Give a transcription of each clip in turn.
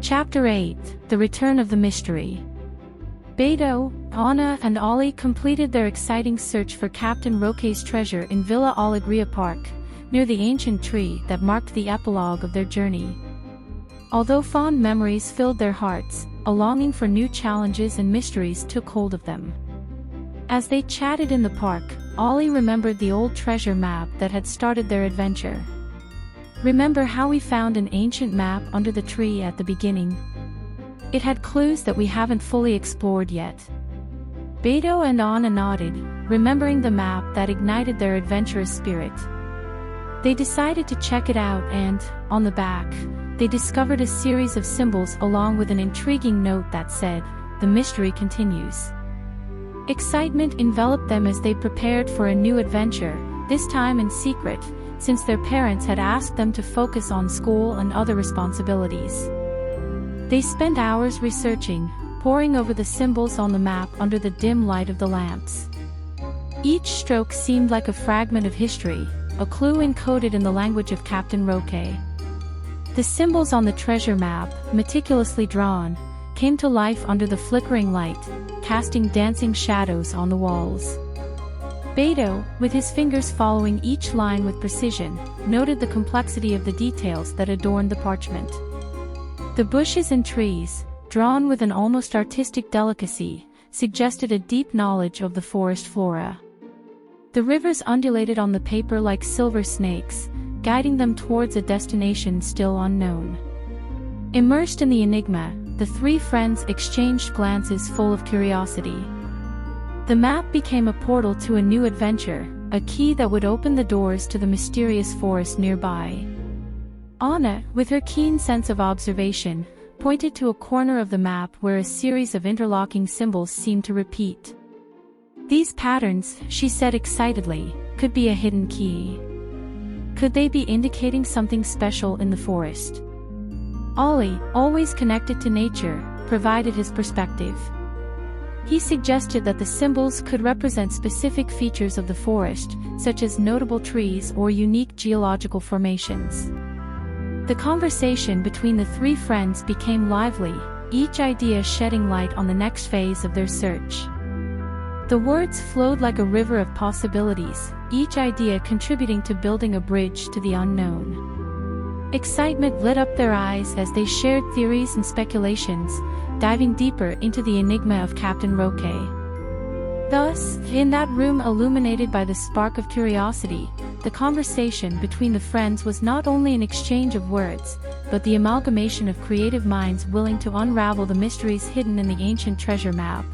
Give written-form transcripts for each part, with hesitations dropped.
Chapter 8: The Return of the Mystery. Beto, Anna, and Ollie completed their exciting search for Captain Roque's treasure in Villa Alegría Park, near the ancient tree that marked the epilogue of their journey. Although fond memories filled their hearts, a longing for new challenges and mysteries took hold of them. As they chatted in the park, Ollie remembered the old treasure map that had started their adventure. "Remember how we found an ancient map under the tree at the beginning? It had clues that we haven't fully explored yet." Beto and Anna nodded, remembering the map that ignited their adventurous spirit. They decided to check it out and, on the back, they discovered a series of symbols along with an intriguing note that said, "The mystery continues." Excitement enveloped them as they prepared for a new adventure, this time in secret, since their parents had asked them to focus on school and other responsibilities. They spent hours researching, poring over the symbols on the map under the dim light of the lamps. Each stroke seemed like a fragment of history, a clue encoded in the language of Captain Roque. The symbols on the treasure map, meticulously drawn, came to life under the flickering light, casting dancing shadows on the walls. Beto, with his fingers following each line with precision, noted the complexity of the details that adorned the parchment. The bushes and trees, drawn with an almost artistic delicacy, suggested a deep knowledge of the forest flora. The rivers undulated on the paper like silver snakes, guiding them towards a destination still unknown. Immersed in the enigma, the three friends exchanged glances full of curiosity. The map became a portal to a new adventure, a key that would open the doors to the mysterious forest nearby. Anna, with her keen sense of observation, pointed to a corner of the map where a series of interlocking symbols seemed to repeat. "These patterns," she said excitedly, "could be a hidden key. Could they be indicating something special in the forest?" Ollie, always connected to nature, provided his perspective. He suggested that the symbols could represent specific features of the forest, such as notable trees or unique geological formations. The conversation between the three friends became lively, each idea shedding light on the next phase of their search. The words flowed like a river of possibilities, each idea contributing to building a bridge to the unknown. Excitement lit up their eyes as they shared theories and speculations, diving deeper into the enigma of Captain Roque. Thus, in that room illuminated by the spark of curiosity, the conversation between the friends was not only an exchange of words, but the amalgamation of creative minds willing to unravel the mysteries hidden in the ancient treasure map.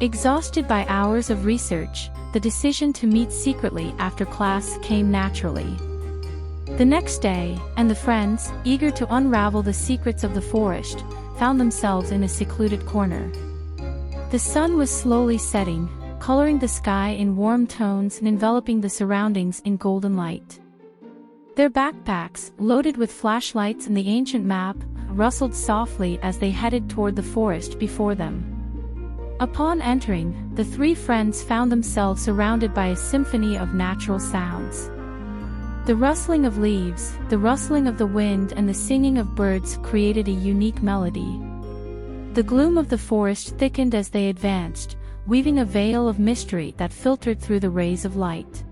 Exhausted by hours of research, the decision to meet secretly after class came naturally. The next day, and the friends, eager to unravel the secrets of the forest, found themselves in a secluded corner. The sun was slowly setting, coloring the sky in warm tones and enveloping the surroundings in golden light. Their backpacks, loaded with flashlights and the ancient map, rustled softly as they headed toward the forest before them. Upon entering, the three friends found themselves surrounded by a symphony of natural sounds. The rustling of leaves, the rustling of the wind, and the singing of birds created a unique melody. The gloom of the forest thickened as they advanced, weaving a veil of mystery that filtered through the rays of light.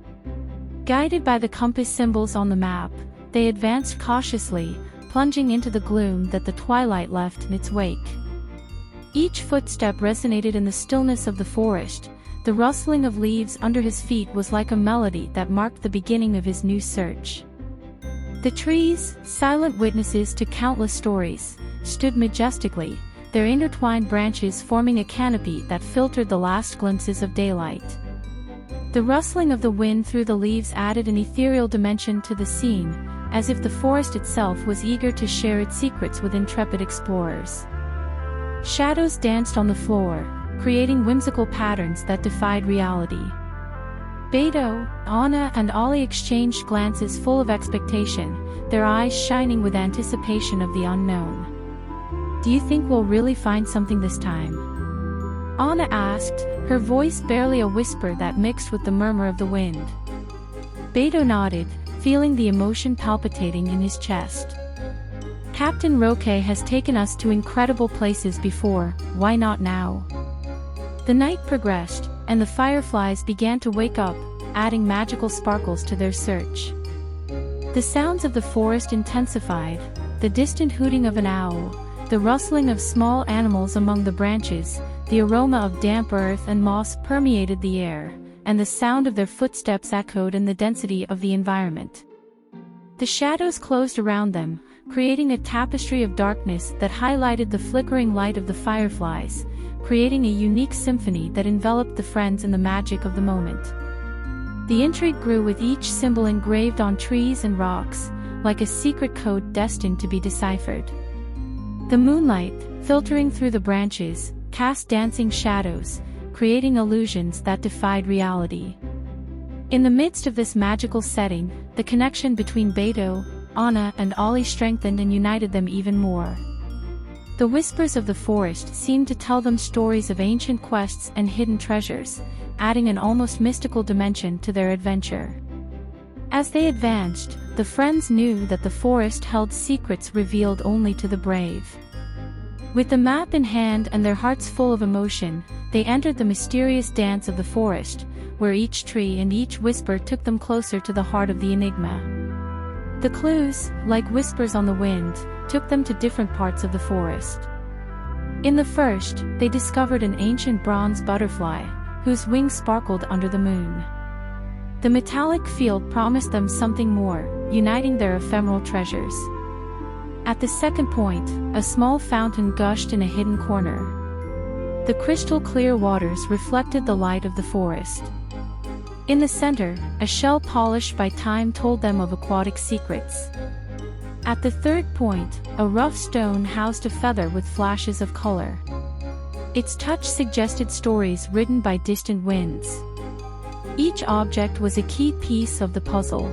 Guided by the compass symbols on the map, they advanced cautiously, plunging into the gloom that the twilight left in its wake. Each footstep resonated in the stillness of the forest. The rustling of leaves under his feet was like a melody that marked the beginning of his new search. The trees, silent witnesses to countless stories, stood majestically, their intertwined branches forming a canopy that filtered the last glimpses of daylight. The rustling of the wind through the leaves added an ethereal dimension to the scene, as if the forest itself was eager to share its secrets with intrepid explorers. Shadows danced on the floor, creating whimsical patterns that defied reality. Beto, Anna, and Ollie exchanged glances full of expectation, their eyes shining with anticipation of the unknown. "Do you think we'll really find something this time?" Anna asked, her voice barely a whisper that mixed with the murmur of the wind. Beto nodded, feeling the emotion palpitating in his chest. Captain Roque has taken us to incredible places before, why not now? The night progressed, and the fireflies began to wake up, adding magical sparkles to their search. The sounds of the forest intensified, the distant hooting of an owl, the rustling of small animals among the branches, the aroma of damp earth and moss permeated the air, and the sound of their footsteps echoed in the density of the environment. The shadows closed around them, creating a tapestry of darkness that highlighted the flickering light of the fireflies, creating a unique symphony that enveloped the friends in the magic of the moment. The intrigue grew with each symbol engraved on trees and rocks, like a secret code destined to be deciphered. The moonlight, filtering through the branches, cast dancing shadows, creating illusions that defied reality. In the midst of this magical setting, the connection between Beto, Anna and Ollie strengthened and united them even more. The whispers of the forest seemed to tell them stories of ancient quests and hidden treasures, adding an almost mystical dimension to their adventure. As they advanced, the friends knew that the forest held secrets revealed only to the brave. With the map in hand and their hearts full of emotion, they entered the mysterious dance of the forest, where each tree and each whisper took them closer to the heart of the enigma. The clues, like whispers on the wind, took them to different parts of the forest. In the first, they discovered an ancient bronze butterfly, whose wings sparkled under the moon. The metallic field promised them something more, uniting their ephemeral treasures. At the second point, a small fountain gushed in a hidden corner. The crystal-clear waters reflected the light of the forest. In the center, a shell polished by time told them of aquatic secrets. At the third point, a rough stone housed a feather with flashes of color. Its touch suggested stories written by distant winds. Each object was a key piece of the puzzle.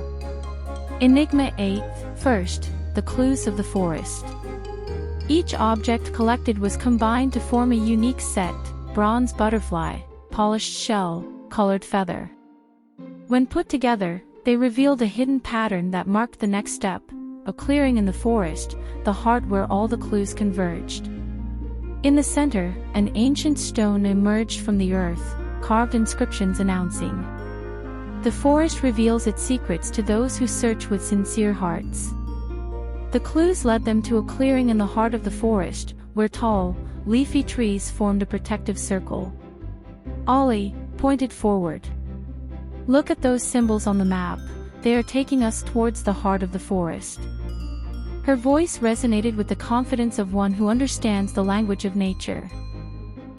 Enigma 8. First, the clues of the forest. Each object collected was combined to form a unique set: bronze butterfly, polished shell, colored feather. When put together, they revealed a hidden pattern that marked the next step, a clearing in the forest, the heart where all the clues converged. In the center, an ancient stone emerged from the earth, carved inscriptions announcing, "The forest reveals its secrets to those who search with sincere hearts." The clues led them to a clearing in the heart of the forest, where tall, leafy trees formed a protective circle. Ollie pointed forward. "Look at those symbols on the map, they are taking us towards the heart of the forest." Her voice resonated with the confidence of one who understands the language of nature.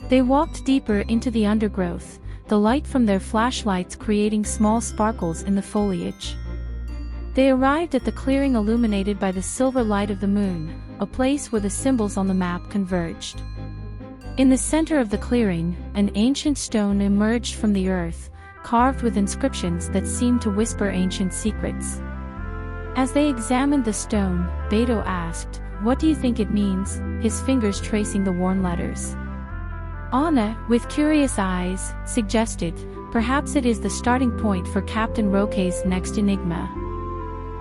They walked deeper into the undergrowth, the light from their flashlights creating small sparkles in the foliage. They arrived at the clearing illuminated by the silver light of the moon, a place where the symbols on the map converged. In the center of the clearing, an ancient stone emerged from the earth, carved with inscriptions that seemed to whisper ancient secrets. As they examined the stone, Beto asked, "What do you think it means?" his fingers tracing the worn letters. Anna, with curious eyes, suggested, "Perhaps it is the starting point for Captain Roque's next enigma."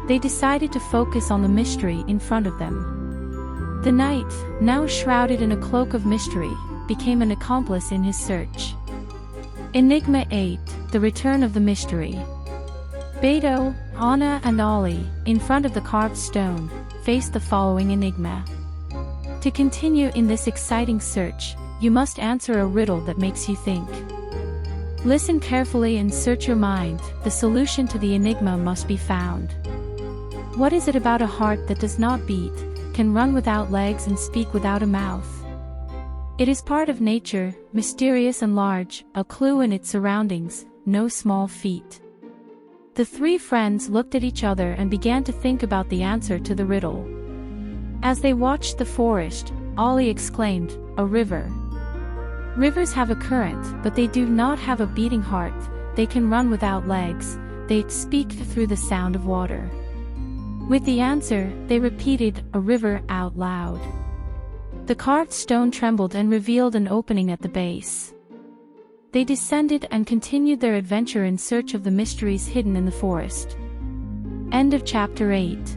They decided to focus on the mystery in front of them. The night, now shrouded in a cloak of mystery, became an accomplice in his search. Enigma 8. The Return of the Mystery. Beto, Anna and Ollie, in front of the carved stone, faced the following enigma. To continue in this exciting search, you must answer a riddle that makes you think. Listen carefully and search your mind, the solution to the enigma must be found. What is it about a heart that does not beat, can run without legs and speak without a mouth? It is part of nature, mysterious and large, a clue in its surroundings, no small feat. The three friends looked at each other and began to think about the answer to the riddle. As they watched the forest, Ollie exclaimed, "A river." Rivers have a current, but they do not have a beating heart. They can run without legs, they speak through the sound of water. With the answer, they repeated, "A river," out loud. The carved stone trembled and revealed an opening at the base. They descended and continued their adventure in search of the mysteries hidden in the forest. End of Chapter 8.